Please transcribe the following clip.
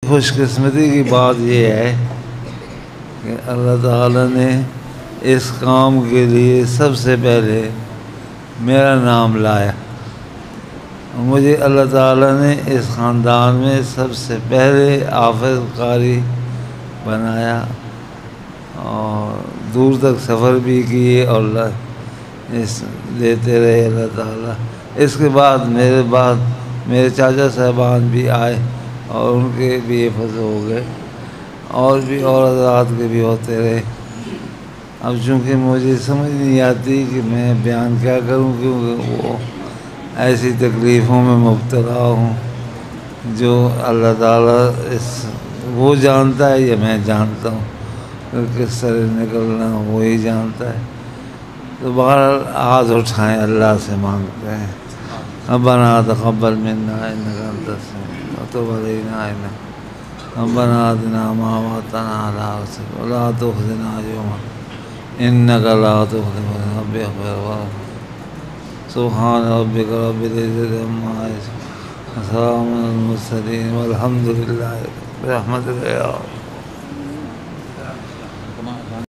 خوش قسمتی کی بات یہ ہے کہ اللہ تعالیٰ نے اس کام کے لیے سب سے پہلے میرا نام لایا. مجھے اللہ تعالیٰ نے اس خاندان میں سب سے پہلے حافظ قاری بنایا اور دور تک سفر بھی کیے اور دیتے رہے اللہ تعالیٰ. اس کے بعد میرے چاچا صاحبان بھی آئے اور ان کے بھی حفظ ہو گئے اور بھی اور حضرات کے بھی ہوتے رہے. اب چونکہ مجھے سمجھ نہیں آتی کہ میں بیان کیا کروں، کیونکہ وہ ایسی تکلیفوں میں مبتلا ہوں جو اللہ تعالیٰ وہ جانتا ہے یا میں جانتا ہوں کہ کس طرح نکلنا وہی جانتا ہے. تو بہرحال ہاتھ اٹھائیں، اللہ سے مانگتے ہیں. ربنا تقبل منا انك انت السميع وتب علينا ربنا آتنا ما وعدتنا على رسلك ولا تخزنا يوم انك لا تخلف الميعاد. اغفر وارحم. سبحان ربك رب العزة عما يصفون وسلام على المرسلين والحمد لله برحمتك يا رب.